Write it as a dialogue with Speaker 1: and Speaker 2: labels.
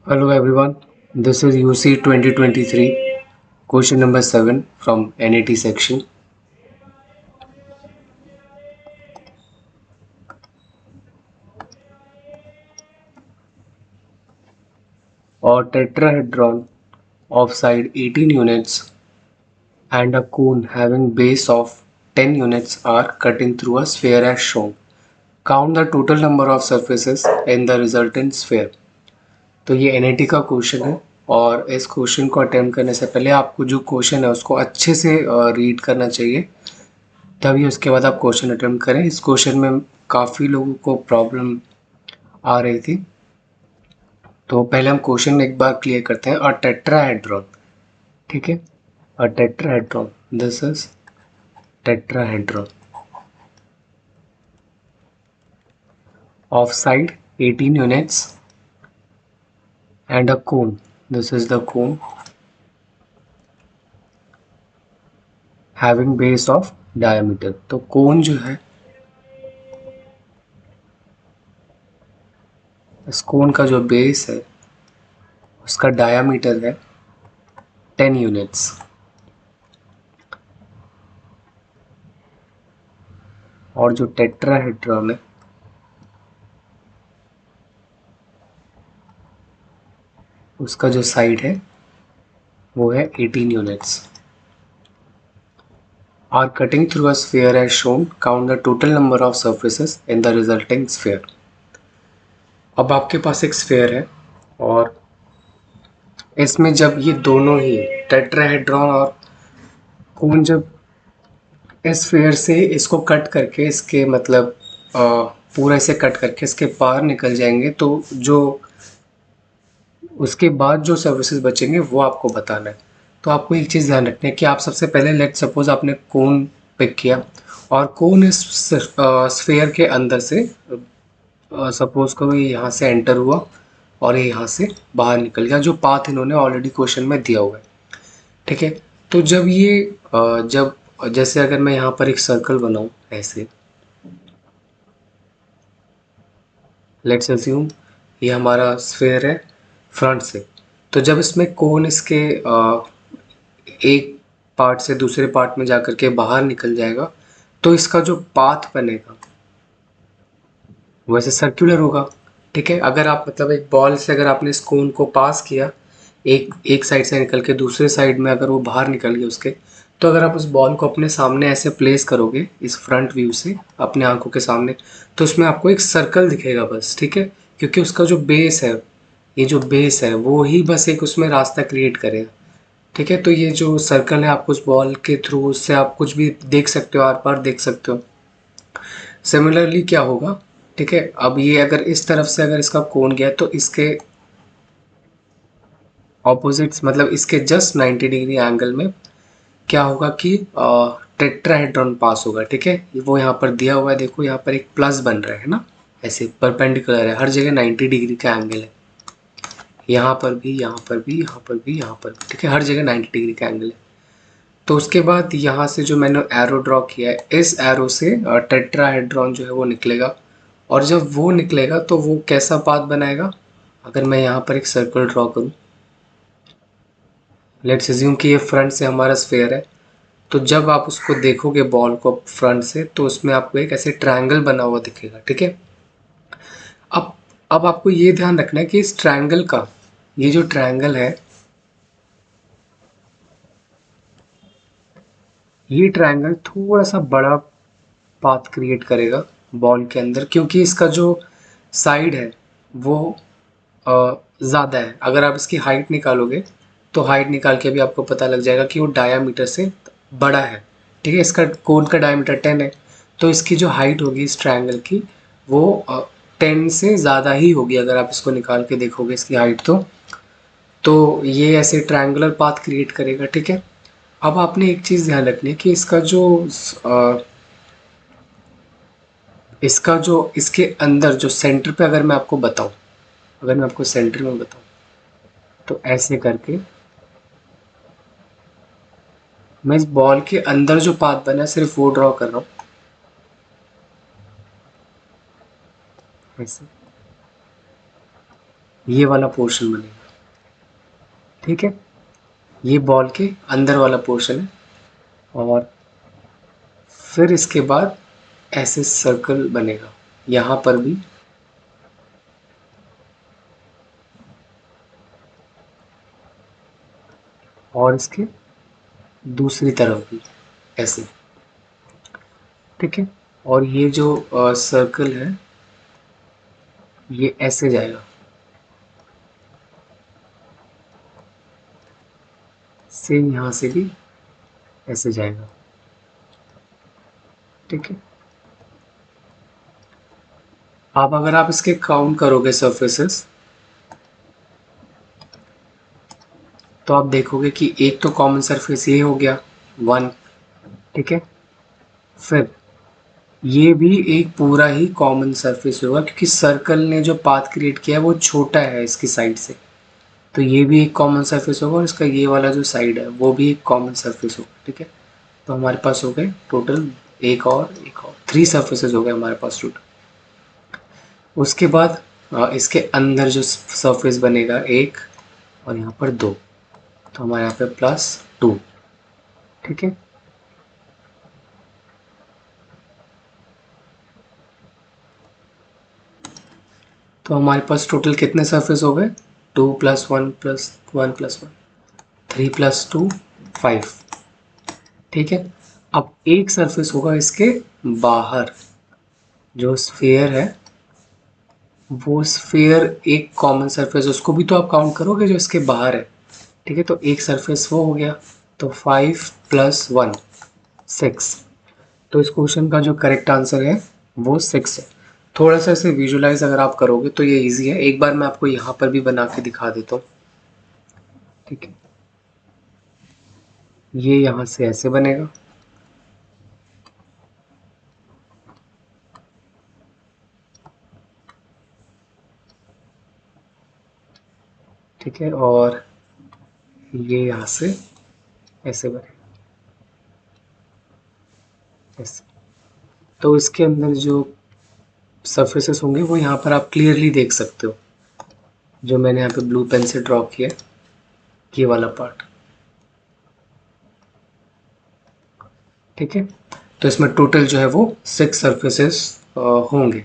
Speaker 1: Hello everyone, this is UC 2023, question number 7 from NAT section. A tetrahedron of side 18 units and a cone having base of 10 units are cutting through a sphere as shown. Count the total number of surfaces in the resultant sphere. तो ये NAT का question है और इस question को attempt करने से पहले आपको जो क्वेश्चन है उसको अच्छे से रीड करना चाहिए, तभी उसके बाद आप क्वेश्चन अटेम्प्ट करें। इस क्वेश्चन में काफ़ी लोगों को प्रॉब्लम आ रही थी, तो पहले हम क्वेश्चन एक बार क्लियर करते हैं। अ टेट्राहेड्रॉन, ठीक है, a tetrahedron, this is tetrahedron of side 18 units and a cone, this is the cone having base of diameter. तो कोन जो है, इस कोन का जो बेस है उसका डायमीटर है 10 यूनिट्स। और जो टेट्राहेड्रॉन है उसका जो साइड है वो है 18 units. Are cutting through a sphere as shown. Count the total number of surfaces in the resulting sphere. अब आपके पास एक स्फेयर है और इसमें जब ये दोनों ही टेट्राहेड्रॉन और कोन जब इस स्फेयर से इसको कट करके इसके मतलब पूरा इसे कट करके इसके पार निकल जाएंगे, तो जो उसके बाद जो सर्विसेज बचेंगे वो आपको बताना है। तो आपको एक चीज़ ध्यान रखनी है कि आप सबसे पहले लेट सपोज आपने कोन पिक किया और कोन इस स्फेयर के अंदर से सपोज करो ये यहाँ से एंटर हुआ और ये यहाँ से बाहर निकल गया, जो पाथ इन्होंने ऑलरेडी क्वेश्चन में दिया हुआ है, ठीक है। तो जब ये जब जैसे अगर मैं यहाँ पर एक सर्कल बनाऊँ ऐसे, लेट्स अज्यूम ये हमारा स्फेयर है फ्रंट से, तो जब इसमें कोन इसके एक पार्ट से दूसरे पार्ट में जाकर के बाहर निकल जाएगा, तो इसका जो पाथ बनेगा वैसे सर्कुलर होगा, ठीक है। अगर आप मतलब एक बॉल से अगर आपने इस कोन को पास किया एक एक साइड से निकल के दूसरे साइड में, अगर वो बाहर निकल गया उसके, तो अगर आप उस बॉल को अपने सामने ऐसे प्लेस करोगे इस फ्रंट व्यू से अपने आंखों के सामने, तो उसमें आपको एक सर्कल दिखेगा बस, ठीक है, क्योंकि उसका जो बेस है, ये जो बेस है वो ही बस एक उसमें रास्ता क्रिएट करेगा, ठीक है। तो ये जो सर्कल है आपको उस बॉल के थ्रू उससे आप कुछ भी देख सकते हो, आर पार देख सकते हो। सिमिलरली क्या होगा, ठीक है, अब ये अगर इस तरफ से अगर इसका कोण गया तो इसके ऑपोजिट्स मतलब इसके जस्ट 90 डिग्री एंगल में क्या होगा कि टेट्राहेड्रॉन पास होगा, ठीक है। वो यहाँ पर दिया हुआ है, देखो यहाँ पर एक प्लस बन रहा है ना, ऐसे परपेंडिकुलर है, हर जगह 90 डिग्री का एंगल है, यहाँ पर भी, यहाँ पर भी, यहाँ पर भी, यहाँ पर भी, ठीक है, हर जगह 90 डिग्री का एंगल है। तो उसके बाद यहाँ से जो मैंने एरो ड्रॉ किया है, इस एरो से टेट्राहेड्रॉन जो है वो निकलेगा, और जब वो निकलेगा तो वो कैसा पाथ बनाएगा, अगर मैं यहाँ पर एक सर्कल ड्रॉ करूँ, लेट्स अज्यूम कि ये फ्रंट से हमारा स्फेयर है, तो जब आप उसको देखोगे बॉल को फ्रंट से, तो उसमें आपको एक ऐसे ट्रायंगल बना हुआ दिखेगा, ठीक है। अब अब आपको ये ध्यान रखना है कि इस ट्रायंगल का, ये जो ट्रायंगल है, ये ट्रायंगल थोड़ा सा बड़ा पाथ क्रिएट करेगा बॉल के अंदर, क्योंकि इसका जो साइड है वो ज़्यादा है। अगर आप इसकी हाइट निकालोगे तो हाइट निकाल के भी आपको पता लग जाएगा कि वो डायामीटर से बड़ा है, ठीक है। इसका कोन का डायामीटर 10 है, तो इसकी जो हाइट होगी इस ट्रायंगल की वो 10 से ज़्यादा ही होगी, अगर आप इसको निकाल के देखोगे इसकी हाइट तो ये ऐसे ट्रायंगुलर पाथ क्रिएट करेगा, ठीक है। अब आपने एक चीज़ ध्यान रखनी है कि इसका जो इसके अंदर जो सेंटर पे अगर मैं आपको बताऊं, अगर मैं आपको सेंटर में बताऊं, तो ऐसे करके मैं इस बॉल के अंदर जो पाथ बना है सिर्फ वो ड्रॉ कर रहा हूँ ऐसे, ये वाला पोर्शन बनेगा। ठीक है, ये बॉल के अंदर वाला पोर्शन है। और फिर इसके बाद ऐसे सर्कल बनेगा यहाँ पर भी, और इसके दूसरी तरफ भी ऐसे। ठीक है, और ये जो सर्कल है ये ऐसे जाएगा, सेम यहाँ से भी ऐसे जाएगा। ठीक है, अब अगर आप इसके काउंट करोगे सरफेसेस, तो आप देखोगे कि एक तो कॉमन सरफेस ये हो गया 1। ठीक है, फिर ये भी एक पूरा ही कॉमन सरफेस होगा, क्योंकि सर्कल ने जो पाथ क्रिएट किया है वो छोटा है इसकी साइड से, तो ये भी एक कॉमन सरफेस होगा, और इसका ये वाला जो साइड है वो भी एक कॉमन सरफेस होगा। ठीक है, तो हमारे पास हो गए टोटल एक और 3 सरफेसेस हो गए हमारे पास टोटल। उसके बाद इसके अंदर जो सरफेस बनेगा एक, और यहाँ पर 2, तो हमारे यहाँ पे +2। ठीक है, तो हमारे पास टोटल कितने सरफेस हो गए? 2 + 1 + 1 + 1, 3 + 2 5। ठीक है, अब एक सरफेस होगा इसके बाहर, जो स्फीयर है वो स्फीयर एक कॉमन सरफेस, उसको भी तो आप काउंट करोगे जो इसके बाहर है। ठीक है, तो एक सरफेस वो हो गया, तो 5 + 1 6। तो इस क्वेश्चन का जो करेक्ट आंसर है वो 6 है। थोड़ा सा इसे विजुलाइज अगर आप करोगे तो ये इजी है, एक बार मैं आपको यहाँ पर भी बना के दिखा देता हूँ। ठीक है, ये यहाँ से ऐसे बनेगा। ठीक है, और ये यहाँ से ऐसे बनेगा, ऐसे। तो इसके अंदर जो सरफेसेस होंगे वो यहाँ पर आप क्लियरली देख सकते हो, जो मैंने यहाँ पे ब्लू पेन से ड्रॉ किया है, ये वाला पार्ट। ठीक है, तो इसमें टोटल जो है वो 6 सरफेसेस होंगे।